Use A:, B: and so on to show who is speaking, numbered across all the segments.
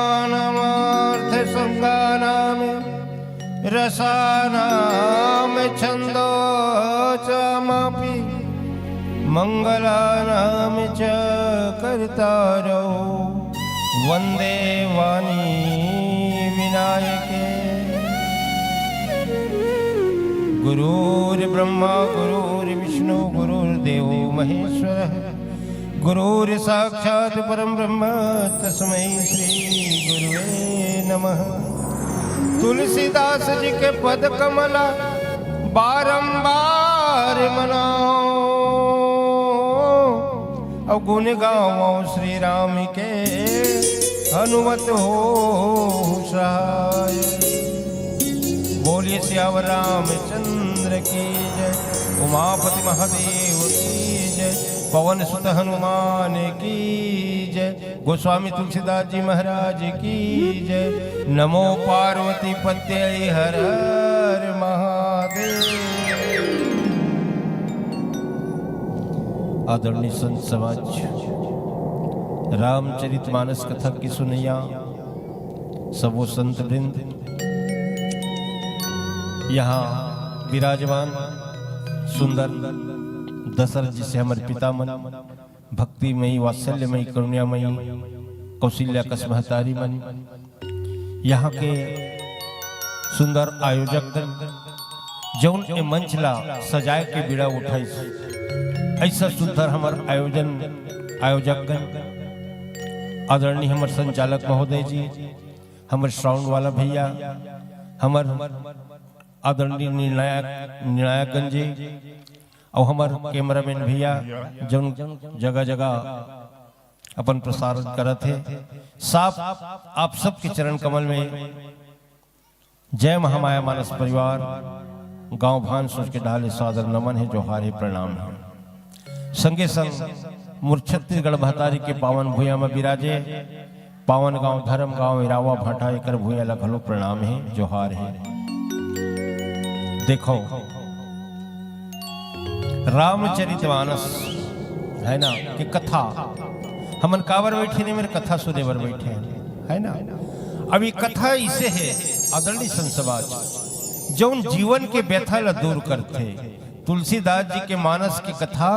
A: वर्णानामर्थ संज्ञानाम रसानाम छन्दोचामपि मंगलानाम च कर्तारो वंदे वाणी विनायके। गुरुर्ब्रह्मा गुरुर्विष्णु गुरुर्देवो महेश्वरः गुरुर् साक्षात् परम ब्रह्म तस्मै श्री गुरुवे नमः। तुलसीदास जी के पद कमला बारंबार मनाओ और गुण गाओ श्री राम के हनुमत हो सहाय। बोलिए सियावर रामचंद्र की जय, उमापति महादेव की जय, पवन सुत हनुमान की जय, गोस्वामी तुलसीदास जी महाराज की जय। नमो पार्वती पते हर हर महादेव। आदरणीय संत समाज, रामचरितमानस कथा की सुनैया सबो संत वृंद, यहाँ विराजमान सुंदर दशरथ जी से हमारे पिता मन, भक्तिमयी वात्सल्यमयी करुणामयी कौशल्या कसमहतारी मन, यहाँ के सुंदर आयोजक जौन ए मंच ला सजाए के बीड़ा उठाई ऐसा सुंदर हमार आयोजक आदरणीय हमार संचालक महोदय जी, हमारे साउंड वाला भैया, हमार आदरणीय निर्णायकगण जी और हमार कैमरामैन भैया जो जगह जगह अपन प्रसारण करत है। साफ आप सबके चरण कमल में जय महामाया मानस परिवार गांव भान सोच के डाले सादर नमन है, जोहार है, प्रणाम है। संगे संग मूर छत्तीसगढ़ भतारी के पावन भूया में विराजे पावन गांव धर्म गांव इरावा भाटा एकर भूया लखलो प्रणाम है, जोहार है। देखो रामचरितमानस है ना कि कथा हमन कावर बैठे ने मेरे कथा सुने बर बैठे है ना। अब ये कथा इसे है आदरणीय संत समाज जौन जीवन के व्यथा ला दूर करते। तुलसीदास जी के मानस की कथा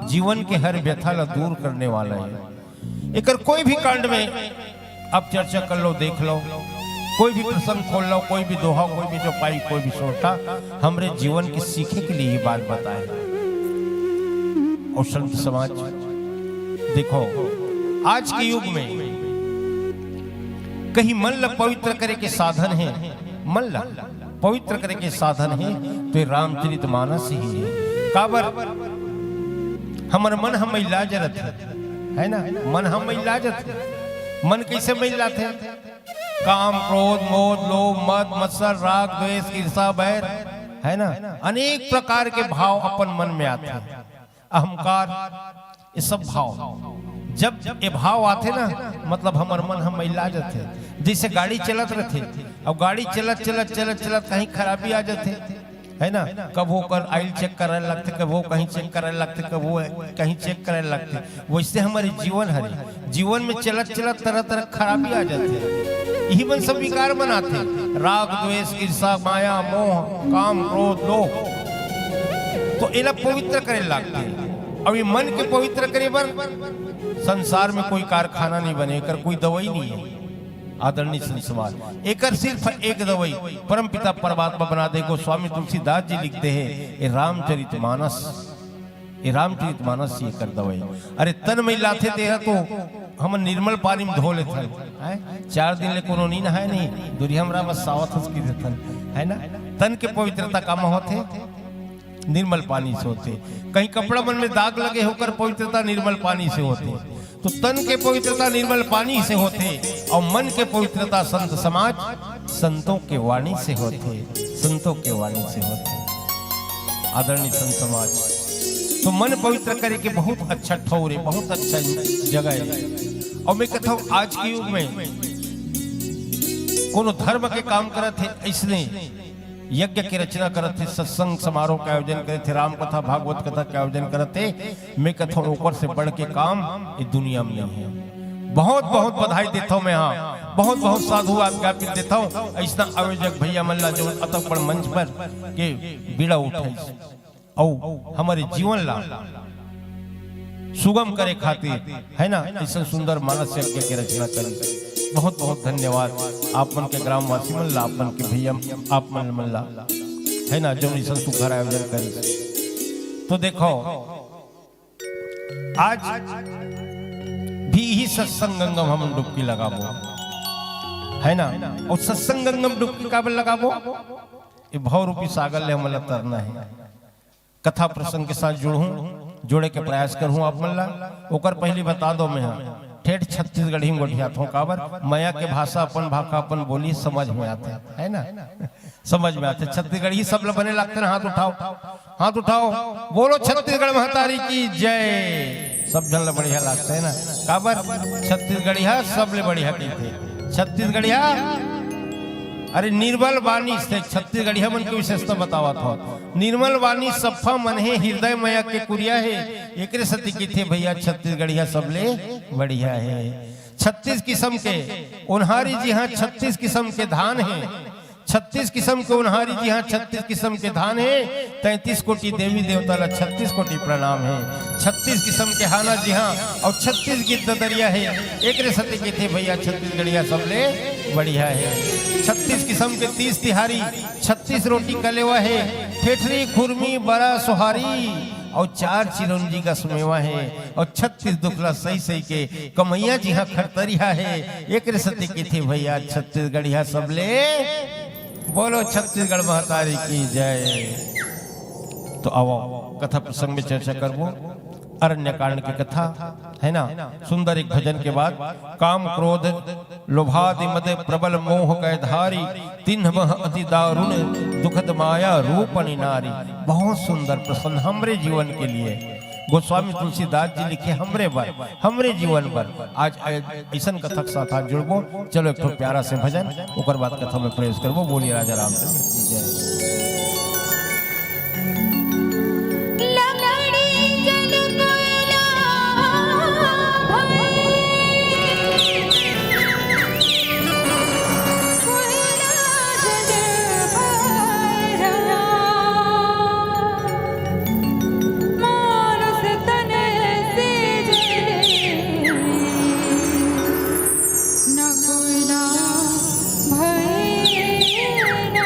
A: जीवन के हर व्यथा ला दूर करने वाला है। एकर कोई भी कांड में आप चर्चा कर लो, देख लो, कोई भी प्रसंग खोल लो, कोई भी दोहा, कोई भी चौपाई, कोई भी सोटा हमरे जीवन के सीखे के लिए ये बात बताए। और संत समाज देखो आज के युग में कहीं मन ला पवित्र करे के साधन है, मन ला पवित्र करे के साधन है तो रामचरितमानस ही है। काबर हमर मन हम इलाजत है ना, मन हम इलाजत है। मन कैसे मिल जाते? काम क्रोध मोद लोभ मद मत्सर राग द्वेष ईर्षा बैर है ना, अनेक प्रकार के भाव अपन मन में आते हैं। अहंकार ये सब भाव जब ये भाव आते ना मतलब हमर मन हम इलाजत है। जैसे गाड़ी चलत रहते और गाड़ी चलत चलत चलत चलत कहीं खराबी आ जाते है ना, कब वो कर आइल चेक करे लगते, कब वो कहीं चेक करे लगते, कब वो कहीं चेक करे लगते। वैसे हमारे जीवन हरे जीवन में चलत चलत तरह तरह खराबी आ जाते हैं। यही मन सब विकार बनाते, राग द्वेष ईर्षा माया मोह काम क्रोध लोभ, तो इला पवित्र करे लगते। अब ये मन के पवित्र करे बर संसार में कोई कारखाना नहीं बने, कर कोई दवाई नहीं है। आदरणीय संत समाज एक सिर्फ एक दवाई परम पिता परमात्मा बना दे। गोस्वामी तुलसीदास जी लिखते हैं ये रामचरितमानस, ये रामचरितमानस ये कर दवाई। अरे तन में लाते तेरा तो हम निर्मल पानी में धो लेते हैं, 4 दिन ले कोनो नी नहाए नहीं, दूरी हमरा बस सावत हंस की देथन है ना। तन के पवित्रता काम होते निर्मल पानी से होते। कहीं कपड़ा मन में दाग लगे होकर पवित्रता निर्मल पानी से होते। तो तन के पवित्रता निर्मल पानी से होते और मन के पवित्रता संत समाज संतों के वाणी से होते, संतों के वाणी से होते। आदरणीय संत समाज तो मन पवित्र करे के बहुत अच्छा ठौर है, बहुत अच्छा जगह है। और मैं कहता हूँ आज के युग में कोनो धर्म के काम करत है, इसने यज्ञ की रचना करते, सत्संग समारोह का आयोजन करते, राम कथा भागवत कथा का आयोजन करते। मैं कथा ऊपर से बढ़ के काम इस दुनिया में नहीं है। बहुत बहुत बधाई देता हूँ मैं, हाँ बहुत बहुत साधु आज्ञापित देता हूँ। ऐसा आयोजक भैया मल्ला जो अतक बड़ मंच पर के बीड़ा उठाई और हमारे जीवन ला सुगम करे खातिर है ना, ऐसा सुंदर मानस यज्ञ की रचना करी। बहुत बहुत धन्यवाद आप मन के ग्रामवासी मल्ला, आप मन के भैया आप मन मल्ला है ना जो ऐसा सुखर आयोजन करी। तो देखो आज भी ही सत्संग गंगम हम डुबकी लगाबो है ना। और सत्संग गंगम डुबकी काबल लगाबो ये भाव रूपी सागर ले हमला तरना है। कथा प्रसंग के साथ जोड़े के प्रयास करूं आप मल्ला। ओकर पहली बता दो मैं ठेठ छत्तीसगढ़ी में गोठिया थो काबर माया के भाषा अपन भाषा अपन बोली समझ में आते है ना, समझ में आते। छत्तीसगढ़ी सब बने लगते हैं। हाथ उठाओ, हाथ उठाओ, बोलो छत्तीसगढ़ महतारी की जय। सब जन बढ़िया लगते है ना, काबर छत्तीसगढ़िया सब ले बढ़िया कहते छत्तीसगढ़िया। अरे निर्मल वाणी से छत्तीसगढ़िया मन की विशेषता बतावा था। निर्मल वाणी सफा मन है हृदय मया के कुरिया है, एक सती की थे भैया छत्तीसगढ़िया सबले बढ़िया है। 36 किस्म के उन्हारी जी हाँ 36 किस्म के धान है, 36 किस्म के उन्हारी जी हाँ 36 किस्म के धान है। 33 कोटि देवी देवता ला 36 कोटि प्रणाम है। 36 किस्म के हाना जी हाँ और 36 गिद्ध दरिया है। एक रे सती के थे भैया 36 गड़िया सबले बढ़िया है। 36 किस्म के 30 तिहारी, 36 रोटी कलेवा है। ठेठरी खुरमी बड़ा सुहारी और 4 चिरौंजी का सुमेवा है। और 36 दुखला सही सही के कमैया जी हाँ खरतरिया है। एक रे सती के थे भैया 36 गड़िया सबले बोलो छत्तीसगढ़ महतारी की जय। तो आओ कथा प्रसंग में चर्चा करबो। अरण्य कांड की कथा है ना। सुंदर एक भजन के बाद काम क्रोध लोभादि मद प्रबल मोह कै धारी, तिन्ह अति दारुण दुखद माया रूपणी नारी। बहुत सुंदर प्रसंग हमरे जीवन के लिए गोस्वामी तुलसीदास जी लिखे हमरे जीवन पर। आज ऐसन कथक साथ आज जुड़बो। चलो एक तो प्यारा से भजन ओकर बाद कथा में प्रवेश करबो। बोलिए राजा रामचंद्र की जय।
B: भय ना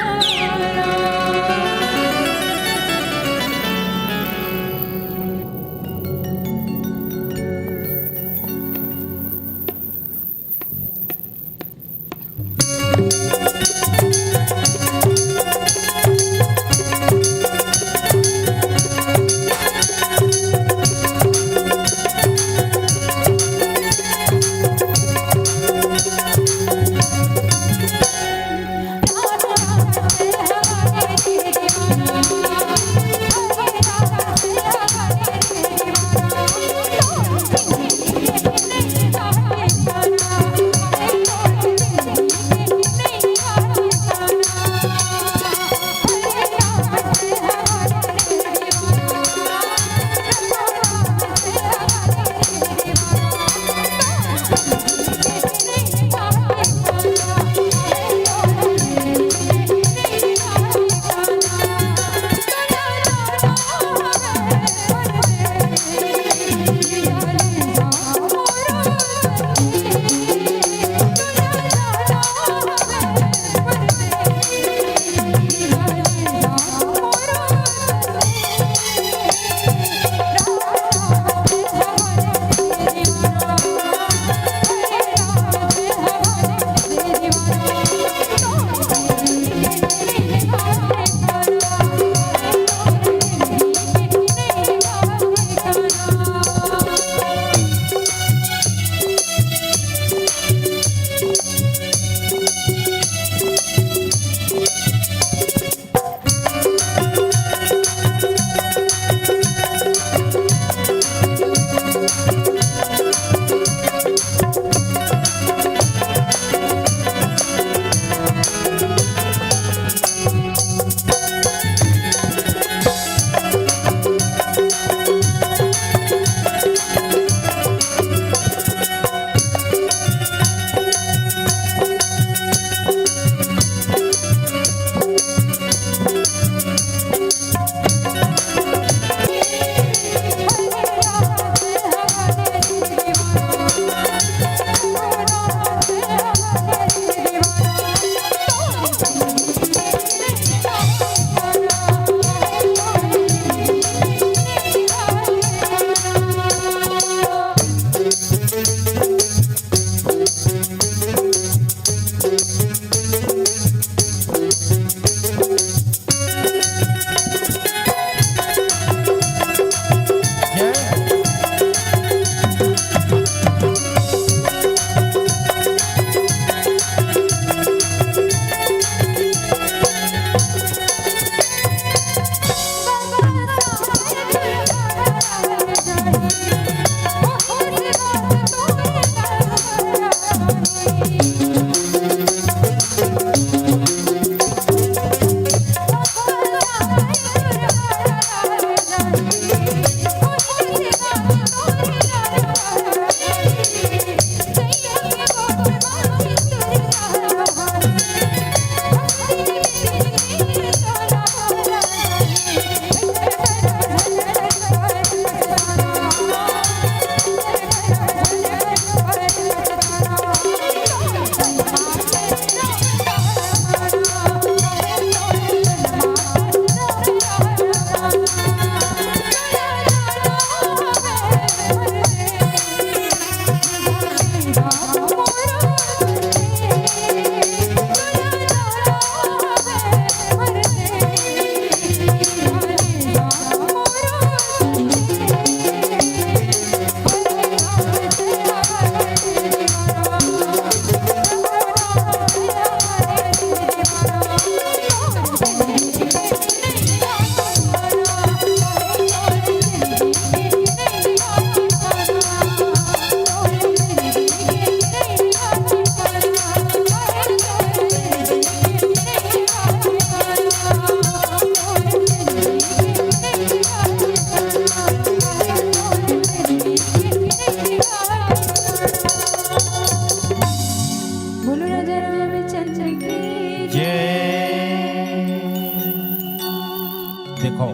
A: देखो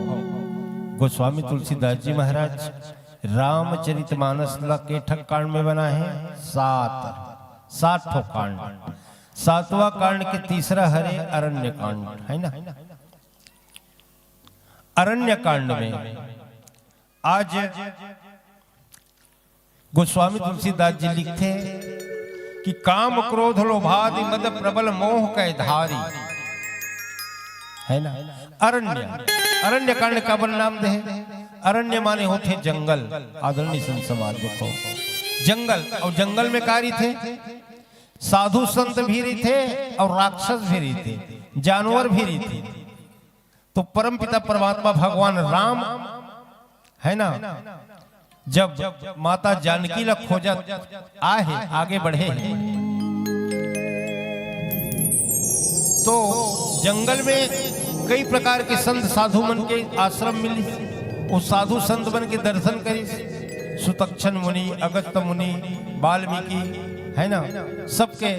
A: गोस्वामी तुलसीदास जी महाराज रामचरितमानस के ठक कांड में बना है 7 ठो कांड। 7वां कांड के तीसरा हरे अरण्य कांड है ना। अरण्य कांड में आज गोस्वामी तुलसीदास जी लिखते हैं कि काम क्रोध लोभादि मद प्रबल मोह कै धारी है ना। अरण्य कांड का बल नाम दे। अरण्य माने होते जंगल। आदरणीय संत समाज देखो जंगल, और जंगल में कारी थे साधु संत भी रही थे और राक्षस भी रही थे, जानवर भी रही थे। तो परम पिता परमात्मा भगवान राम है ना, जब माता जानकी ला खोजत आए आगे बढ़े तो जंगल में कई प्रकार के संत साधु मन के आश्रम मिली। उस साधु संत मन के दर्शन करी। सुतक्षण मुनि, अगस्त्य मुनि, वाल्मीकि है ना, सबके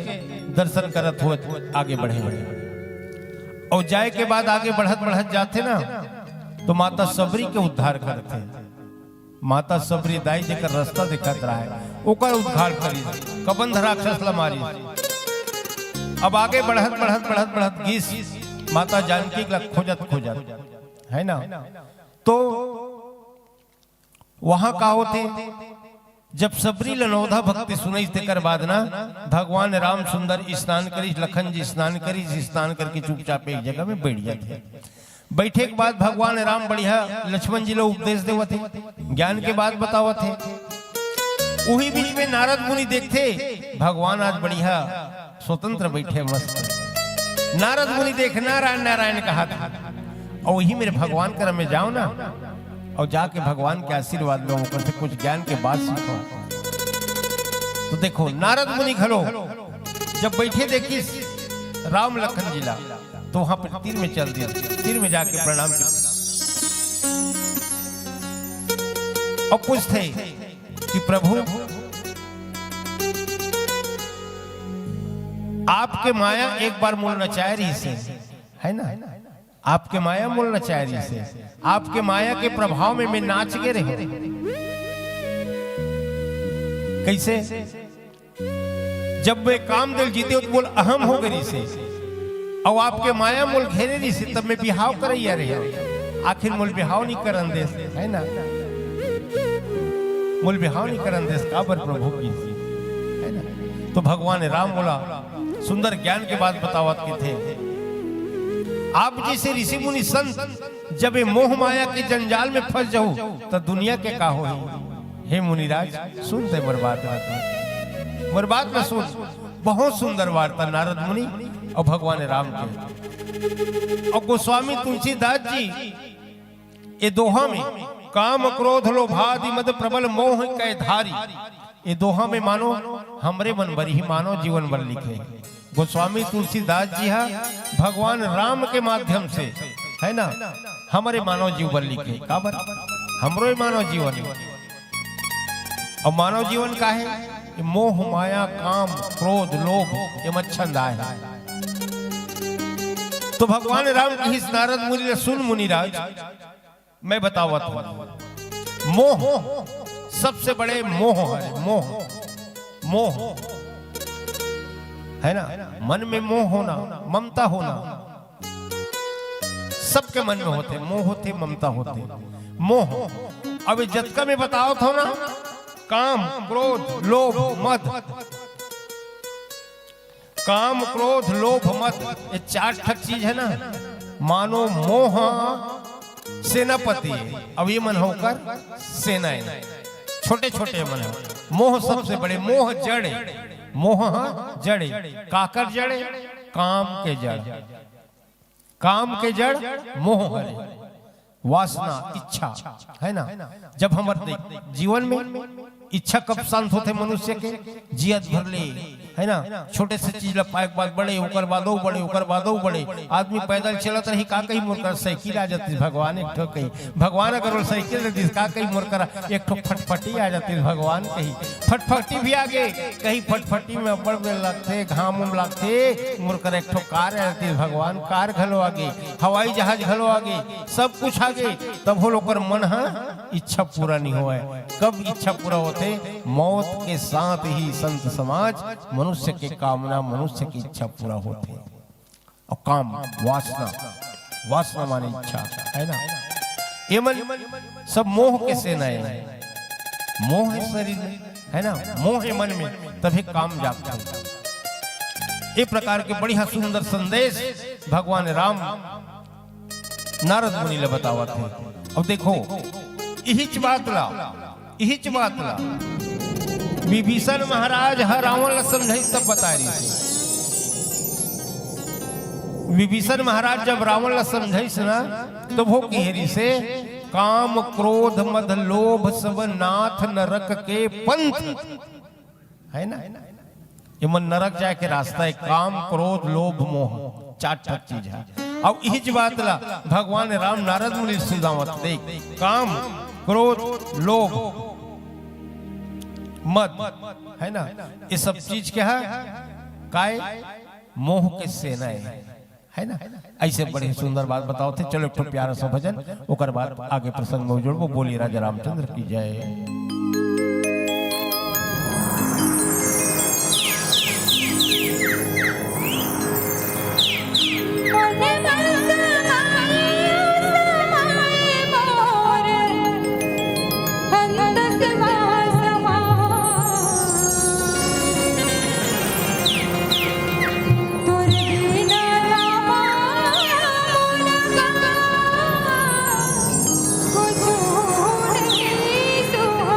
A: दर्शन करत हुए आगे बढ़े। और जाए के बाद आगे बढ़त बढ़त जाते ना तो माता सबरी के उद्धार करते। माता सबरी दाई जेकर रास्ता दिखत रहा है ओकर उद्धार करी, कबंध राक्षस ला मारी। अब आगे बढ़त बढ़त बढ़त बढ़त गीस माता जानकी ला खोजत है ना। तो वहां का होते जब सबरी लनौधा भक्ति सुनई तेकर बाद ना भगवान राम सुंदर स्नान करी, लखन जी स्नान करी, स्नान करके चुपचाप एक जगह में बैठ जाते। बैठे के बाद भगवान राम बढ़िया लक्ष्मण जी लोग उपदेश देवत थे, ज्ञान के बात बतावत थे। वही बीच में नारद मुनि देखते भगवान आज बढ़िया स्वतंत्र बैठे मस्त। नारद मुनि देख नारायण नारायण कहा था। और वही मेरे भगवान कर में जाओ ना और जाके भगवान के आशीर्वाद लो, ऊपर से कुछ ज्ञान के बात सीखो। तो देखो नारद मुनि खलो जब बैठे देखी राम लखन जी ला तो वहां पर तीर में चल दिया। तीर में जाके प्रणाम किया और पूछते कि प्रभु आपके माया एक बार मूल नचाए रही से है ना, आपके माया मूल नचाए रही से, आपके माया के प्रभाव में मैं नाच के रहे। कैसे? जब मैं काम दिल जीते हो तो बोल अहम हो गई से, और आपके माया मूल घेरे रही से तब मैं बिहाव करैया रहे। आखिर मूल बिहाव नहीं करन देस है ना, मूल बिहाव नहीं करन देस काबर प्रभु की है ना। तो भगवान राम बोला सुंदर ज्ञान के बाद बतावत के थे आप जैसे ऋषि मुनि संत जब मोह माया के जंजाल में फंस जाओ तो दुनिया के का हो। हे मुनिराज सुनते मोर बात में सुन। बहुत सुंदर वार्ता नारद मुनि और भगवान राम के। और गोस्वामी तुलसीदास जी ये दोहा में काम क्रोध लोभादि मद प्रबल मोह कै धारी, ये दोहा में मानो हमरे मन भरी ही मानो जीवन भर लिखे। गोस्वामी तुलसीदास जी हा भगवान राम के माध्यम से है ना हमारे मानव जीवन लिखे। काबर हमरो मानव जीवन, और मानव जीवन का है मोह माया काम क्रोध लोभ ये मच्छंद है। तो भगवान राम की इस नारद मुनि सुन मुनिराज मैं बतावत हूं। मोह सबसे बड़े मोह है। मोह है ना, मन में मोह होना, ममता होना, सबके मन में होते मोह होते ममता होते। मोह अब जतका में बताओ था ना काम क्रोध लोभ मद, काम क्रोध लोभ मद ये 4 ठक चीज है ना। मानो मोह सेनापति अब ये मन होकर सेनाएं छोटे छोटे मन है। मोह सबसे बड़े, मोह जड़े, मोह जड़े काकर जड़े काम के जड़, काम के जड़ मोह है वासना इच्छा है ना। जब हमारे जीवन में इच्छा कब शांत होते मनुष्य के जियत भर ले है ना, छोटे से चीज लपाए के बाद बड़े, ओकर बाद बड़े, ओकर बाद बड़े। आदमी पैदल चलत रही का कहीं मुरकर साइकिल आ जाती, भगवान एक ठो कहीं, भगवान अगर साइकिल रहती का कहीं मुरकर एक ठो फटफटी आ जाती, भगवान कहीं फटफटी भी आगे, कहीं फटफटी में बड़ बेल लगते, घाम उम लगते, मुरकर एक ठो कार आ जाती, भगवान कार घलो आगे, हवाई जहाज घलो आगे, सब कुछ आगे। तब हो लोग मन है इच्छा पूरा नहीं हुआ है। कब इच्छा पूरा होते? मौत के साथ ही संत समाज मनुष्य के कामना, मनुष्य की इच्छा पूरा होते। और काम वासना, वासना माने इच्छा, है ना। ये मन सब मोह के सेनाएं हैं, मोह है शरीर में, है ना, मोह है मन में, तभी काम जागता है। एक प्रकार के बढ़िया सुंदर संदेश भगवान राम नारद मुनि ले बतावा थे। अब देखो इहिच बात ला, इहिच बात ला विभीषण महाराज हर रावण ला समझाई तब बता रही थी। विभीषण महाराज जब रावण ला समझाई ना तो वो कहेरी से काम क्रोध मद लोभ सब नाथ नरक के पंथ, है ना। ये मन नरक जाए के रास्ता है, काम क्रोध लोभ मोह, चार चीज है। अब इस बात ला भगवान राम नारद मुनि सुझावत देख, काम क्रोध लोभ मद, है ना, ये सब चीज क्या है? काय मोह के सेना है ना। ऐसे बड़े सुंदर बात बताओ थे। चलो एक तो प्यारा सा भजन, ओकर बाद आगे प्रसंग में जोड़बो। बोली राजा रामचंद्र की जय।
B: सुहा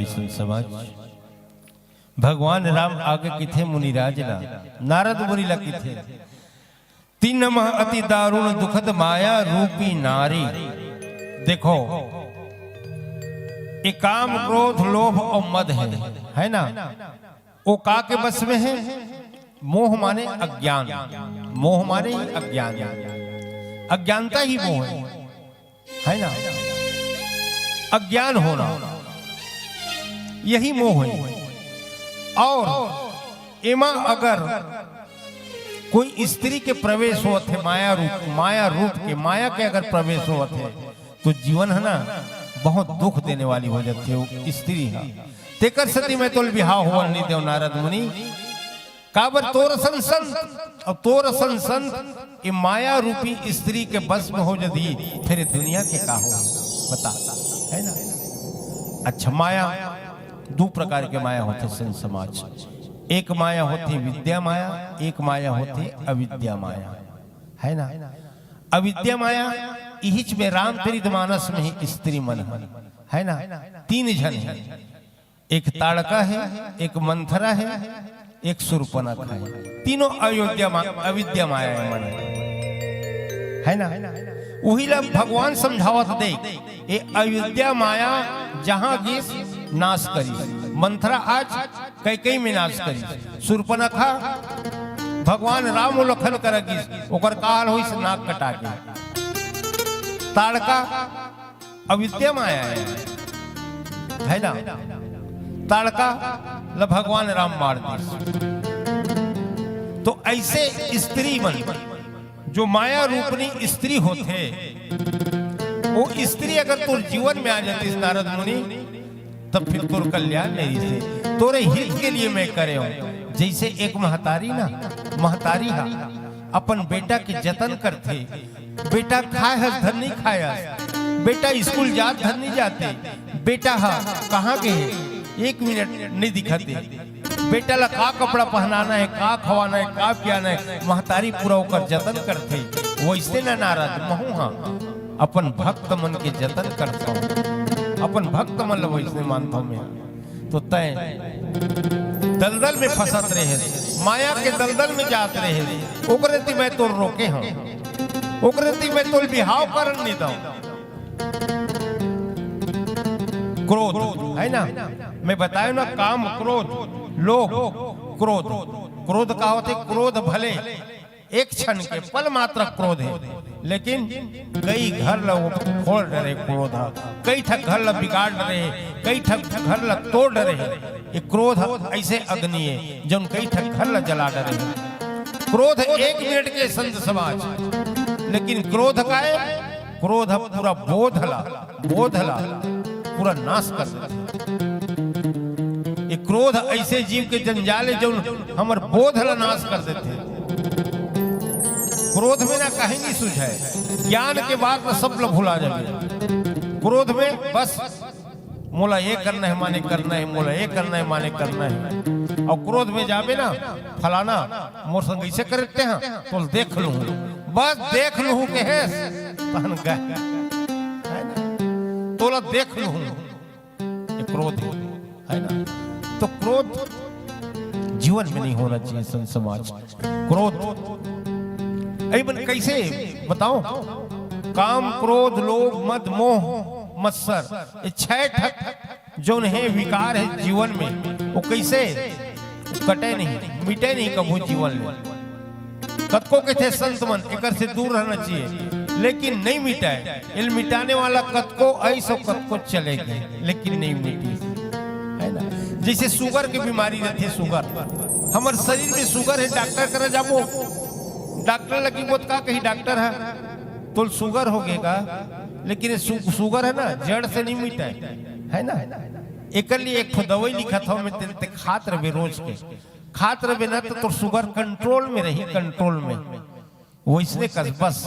A: हमारी संत समाज। भगवान राम आगे किथे मुनिराज ना, नारद मुनि लगी थे। तीन मह अति दारुण दुखद माया रूपी नारी। देखो ये काम क्रोध लोभ और मद है ना, वो का के बस में है। मोह माने अज्ञान, मोह माने अज्ञान, अज्ञानता ही मोह है ना, अज्ञान होना यही मोह है। और एमा अगर कोई स्त्री के प्रवेश होत है माया रूप के, माया के अगर प्रवेश होत है तो जीवन है ना बहुत दुख देने वाली हो जाती है स्त्री है। तेकर सती में तोल बिहाव हुआ नहीं देव नारद मुनि। काबर तोर संत और तोर संत ये माया रूपी स्त्री के बस में हो जदी फिर दुनिया के का हो बता, है ना। अच्छा, माया दो प्रकार के माया होते संत समाज। एक माया होती विद्या माया, एक माया होती अविद्या माया, है ना। अविद्या माया इहिच में रामचरित मानस में ही स्त्री मन है ना। तीन जन है, एक ताड़का है, एक मंथरा है, एक शूर्पणखा है। तीनों अविद्या माया मन है ना। वही ला भगवान समझावत दे ये अविद्या माया जहां गिस नाश करी। मंथरा आज कई में नाश करी। शूर्पणखा भगवान राम लखन कर गिस ओकर काल होई से नाक कटा के। ताड़का अविद्या माया है ना। ताड़का ल भगवान राम मार दी। तो ऐसे स्त्री मन जो माया रूपनी स्त्री होते, वो स्त्री अगर तुर जीवन में आ जाती नारद मुनि तब फिर तुर कल्याण नहीं से तोरे हित के लिए मैं करे हूं। जैसे एक महतारी ना, महतारी हा अपन बेटा के जतन करते। बेटा खाए हस धन नहीं खाया, बेटा स्कूल जात धन नहीं जाते, बेटा हा कहाँ गए एक मिनट नहीं दिखाते। बेटा ला का कपड़ा पहनाना है, का खवाना है, का पियाना है, महतारी पूरा होकर जतन करते। वैसे ना नारद महू हाँ अपन भक्त मन के जतन करता हूँ, अपन भक्त मन वैसे मानता हूँ मैं। तो तय दलदल में फंसत रहे, माया के दलदल में जात रहे, ओकरे मैं तो रोके हूँ, ओकरे मैं तो बिहाव करन नहीं दूं। क्रोध है ना, मैं बताया ना काम क्रोध लोभ क्रोध। क्रोध का होते क्रोध भले एक क्षण के पल मात्र क्रोध है, लेकिन कई घर लोग फोड़ रहे क्रोध, कई ठग घर ला बिगाड़ रहे, कई ठग घर ला तोड़ रहे। ये क्रोध ऐसे अग्नि है जो कई ठग घर ला जला रहे। क्रोध एक मिनट के संत समाज, लेकिन क्रोध का है क्रोध पूरा बोधला पूरा नाश कर देता। ये क्रोध ऐसे जीव के जंजाले जो हमर बोधला नाश कर देते। क्रोध में ना कहेंगी सुझाए, ज्ञान के बाद में सब लोग भुला जाए। क्रोध में बस मोला ये करना है माने करना है, मोला ये करना है माने करना है। और क्रोध में जावे ना फलाना मोर संग ऐसे करते हैं तो देख लूं, बस देख लूं के है तहन गए तोला देख लूं। ये क्रोध है ना। तो क्रोध जीवन में नहीं होना चाहिए संत समाज। क्रोध बन कैसे बताओ, काम क्रोध लोभ मद मोह मत्सर, ये छह ठक जो है विकार है जीवन में, वो कैसे कटे नहीं मिटे नहीं कबू जीवन में। कतको के थे संत मन एकर से दूर रहना चाहिए, लेकिन नहीं मिटाए। इल मिटाने वाला कतको ऐसो कतको चले गए, लेकिन नहीं मिटी, है ना। जैसे शुगर की बीमारी रहती है, शुगर हमारे शरीर में शुगर है, डॉक्टर करे जाबो, डॉक्टर लगी बोत का कहीं डॉक्टर है तो शुगर हो गएगा, लेकिन शुगर है ना जड़ से नहीं मिटा है ना। एक लिए एक दवाई लिखा था मैं ते खात रहे रोज के, खात रहे ना तो शुगर कंट्रोल में रही, कंट्रोल में। वैसे बस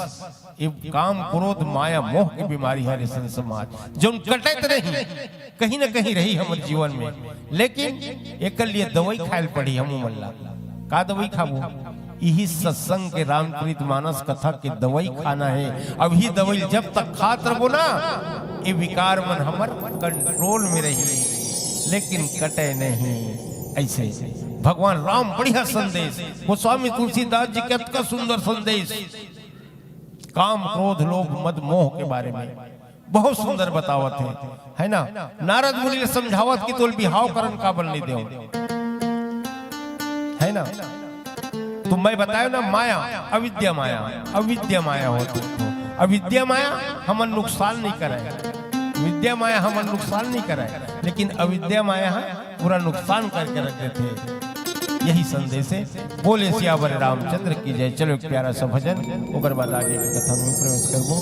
A: ये काम क्रोध माया मोह की बीमारी है सन समाज जो कटत रही कहीं ना कहीं रही हमारे जीवन में, लेकिन एक लिए दवाई खायल पड़ी। हम मल्ला का दवाई खाबू, यही सत्संग के रामचरित मानस कथा के दवाई खाना है। अब ही दवाई जब तक खात रहो ना, ये विकार मन हमर कंट्रोल में रही, लेकिन कटे नहीं। ऐसे भगवान राम बढ़िया संदेश, गोस्वामी तुलसीदास जी के का सुंदर संदेश, काम क्रोध लोभ मद मोह के बारे में बहुत सुंदर बतावत है ना। नारद मुनि ने समझावत कि तोल बिहाव करन का बन नहीं दे, है ना। तो मैं बताया ना, माया अविद्या माया, अविद्या माया होती है। अविद्या माया हमन नुकसान नहीं कराए, विद्या माया हमन नुकसान नहीं कराए, लेकिन अविद्या माया पूरा नुकसान करके रख देते। यही संदेश है। बोले सियावर रामचंद्र की जय। चलो एक प्यारा सा भजन, ओकर बाद आगे की कथा में प्रवेश करबो।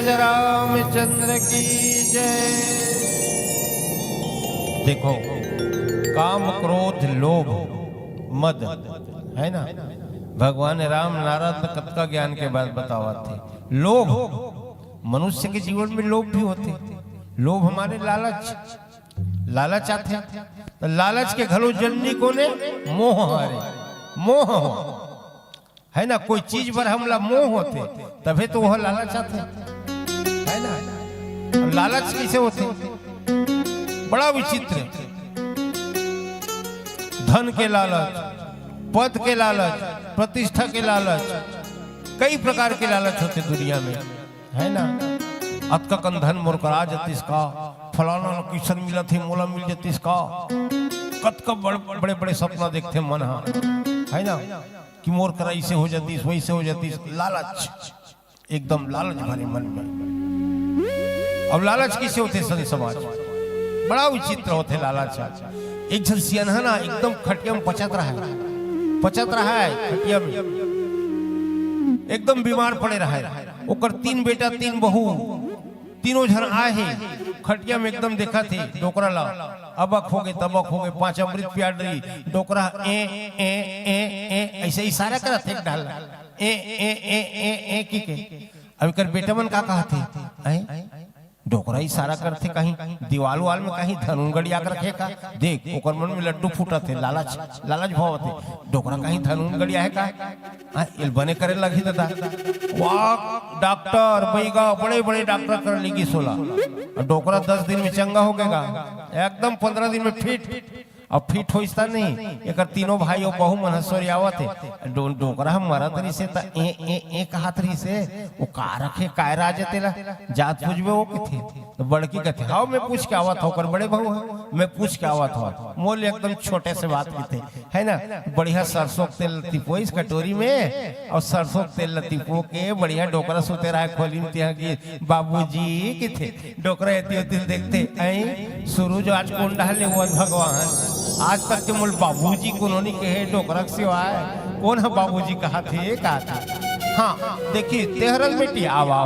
A: राजा रामचंद्र की जय। देखो, काम क्रोध लोभ मद है ना, भगवान राम नारद कब का ज्ञान के बाद बतावा थे। लोभ, मनुष्य के जीवन में लोभ भी होते। लोभ हमारे लालच आते, तो लालच के घलो जननी को ने मोह हारे, मोह है ना। कोई चीज पर हमला मोह होते तभी तो वह लालच आते है ना। लालच कैसे होते, बड़ा विचित्र। धन के लालच, पद के लालच, प्रतिष्ठा के लालच, कई प्रकार के लालच होते दुनिया में है ना। अत का कंधन मोरकरा जतिस का, फलाना किशन मिला थे मोला मिल जतिस का। कत का बड़े बड़े सपना देखते मन है ना, कि मोर करा इसे हो जाती वैसे हो जाती। लालच, एकदम लालच भरे मन में। अब लालच किसे होते संत समाज, बड़ा विचित्र होते लालच। एक जन सियनहा ना एकदम खटिया में पचत रहा है खटिया में, एकदम बीमार पड़े रहा है। ओकर 3 बेटा 3 बहू, तीनों जन आए हैं खटिया में, एकदम देखा थे डोकरा ला, अबक हो गए तबक हो गए, 5 अमृत पिया रही डोकरा ए ए ए ए ऐसे इशारा करा थे डाल ए ए ए ए ए की के। अब कर बेटा मन का कहा थे, डोकरा इशारा करते कहीं दीवाल वाल में कहीं धनुन आकर रखे का। देख ओकर मन में लड्डू फूटा थे, लालच भाव थे। डोकरा कहीं धनुन गड़िया है का इल बने करे लगी दादा। वाह डॉक्टर बैगा बड़े बड़े डॉक्टर कर लेगी 16, डोकरा 10 दिन में चंगा हो गएगा, एकदम 15 दिन में फिट। अब फिट हो नहीं, एक तीनों भाई और बहू मनहसोरी आवत है। डोकरा हम मरत रही से ए कहत रही से वो का रखे काय राजे तेला जात पूछबे वो किथे, तो बड़की कहते हां मैं पूछ के आवत होकर बड़े बहू है मैं पूछ के आवत हो। मोल एकदम छोटे से बात की है ना। बढ़िया सरसों तेल तिपो इस कटोरी में, और सरसों तेल तिपो के बढ़िया डोकरा सोते रहा खोली में तिहा की बाबूजी किथे। डोकरा एती देखते आई सूरज आज कौन डाले वो भगवान। आज तक के मूल बाबूजी को उन्होंने कहे डोकरा सिवाय कौन है बाबूजी कहा थे हाँ देखिए तेहरल बेटी आवा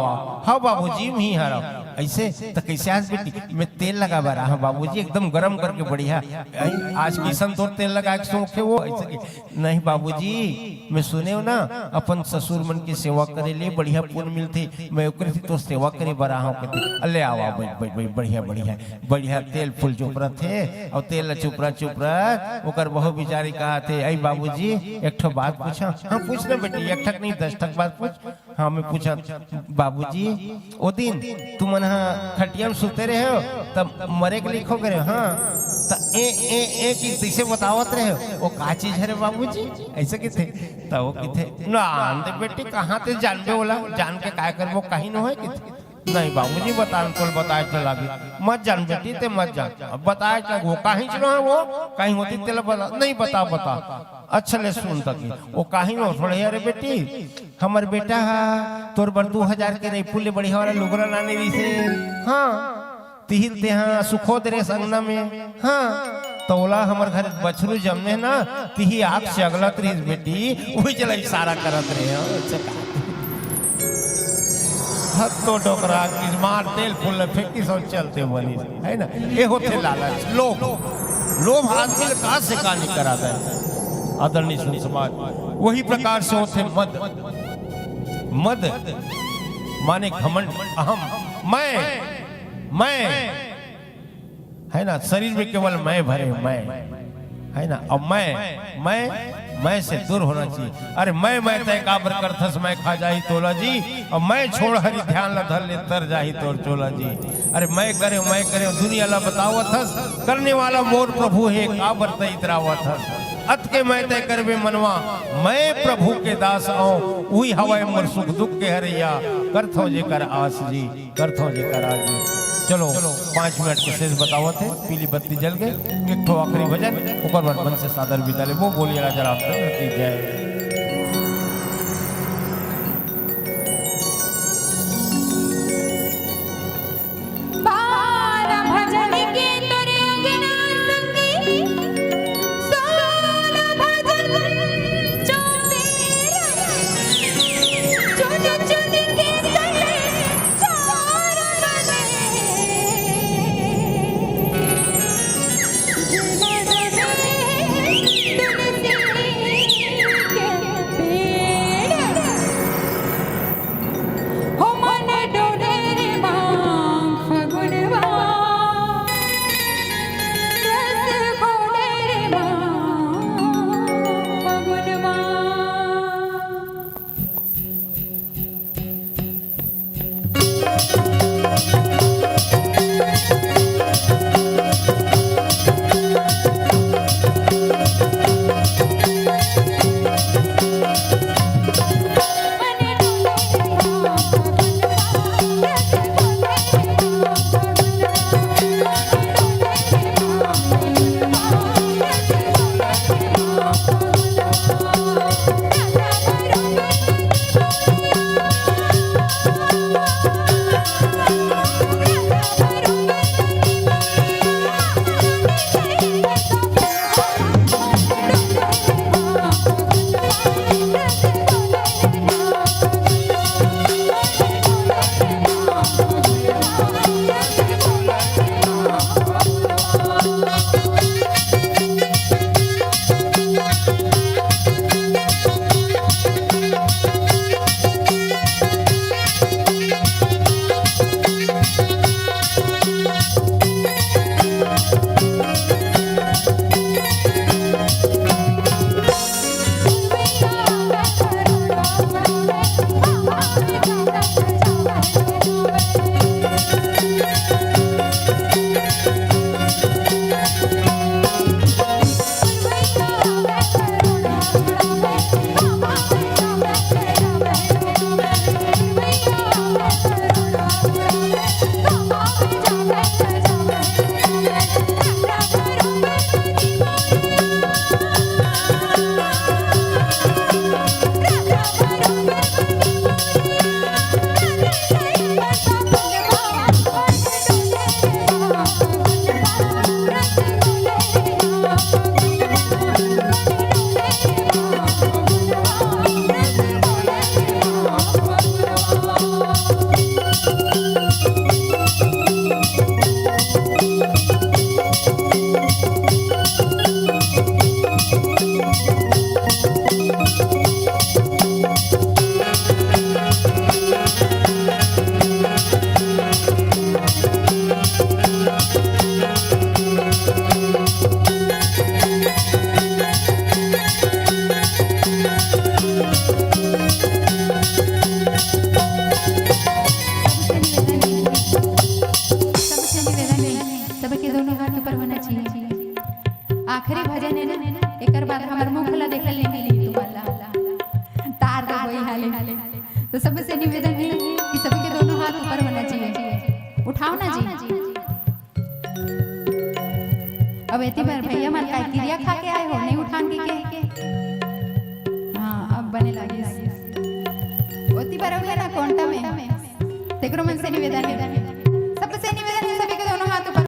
A: हाँ बाबूजी ही हरा ऐसे तो कैसे आज बेटी मैं तेल लगा बा रहा बाबूजी एकदम गरम करके बढ़िया। आज किसन तो तेल लगा के शौक है वो ऐसे नहीं बाबूजी मैं सुने हो ना अपन ससुर मन की सेवा करे ले बढ़िया पुण्य मिलती, मैं ओकरे तो सेवा करे बा रहा हूँ। अल्ले आवा बढ़िया बढ़िया बढ़िया तेल फूल चुपरा थे और तेल चुपरा ओकर बहु बिचारी कहा थे आई बाबूजी एक ठो बात पूछा। हाँ पूछना बेटी, एक ठक नहीं 10 ठक बात पूछ। हाँ मैं पूछा बाबूजी ओ दिन तुम खटिया में सुते रहे हो तब मरे के लिखो करे हाँ तो ए की तैसे बतावत रहे हो वो का चीज है रे बाबूजी ऐसे की थे तो वो किथे ना बेटी कहाँ थे जानबे बोला जान के काय कर वो कहीं न हो नहीं बाबूजी बतान तो बताए चला भी मत जान बेटी ते मत जान। अब बताए क्या वो कहीं चलो है वो कहीं होती तेल बता नहीं बता अच्छा ले सुन तक वो कहीं हो थोड़े अरे बेटी हमार बेटा तोर बर 2000 के राइफल बढ़िया वाला लुगरा लाने रही से हाँ तिहिल ते हाँ सुखो दे संगना में हाँ तोला हमार घर बछरू जमने ना तिही आग से अगलत रही बेटी वही चला इशारा करत रहे तो डोकरा की मार तेल फूल फेंकी सब चलते बनी है ना। ये होते लालच लोभ आदमी कहाँ से कहाँ नहीं कराता है आदरणीय सुन समाज। वही प्रकार से होते मद माने घमंड अहम मैं है ना। शरीर में केवल मैं भरे मैं है ना। अब मैं से दूर होना चाहिए। अरे मैं तय काबर करथस मैं खा जाही तोला जी और मैं छोड़ हरि ध्यान ला धर ले तर जाही तोर चोला जी। अरे मैं करे दुनिया ला बतावत हस करने वाला मोर प्रभु है काबर तय इतरावत हस। अत के मैं तय करबे मनवा मैं प्रभु के दास आऊं वही हवाए मोर सुख दुख के हरैया करथो जे कर आस जी करथो जे कर आस जी। चलो 5 मिनट के शेष बतावत है पीली बत्ती जल गए एक ठो आखिरी भजन ऊपर मन से सादर बिता ले वो बोलिए राजा रामचंद्र की जय।
B: आखिरी भजन है ना, एकर बाद हमर मुखला देखल नहीं मिली तुम्हारा तार दे वही हाले। तो सबसे निवेदन है कि सभी के दोनों हाथ ऊपर होना चाहिए, उठाओ ना जी। अब एती बार भैया मार का क्रिया खा के आए हो, नहीं उठान के हाँ अब बने लगे ओती बार हो गया ना कोंटा में तेकरो मन से निवेदन है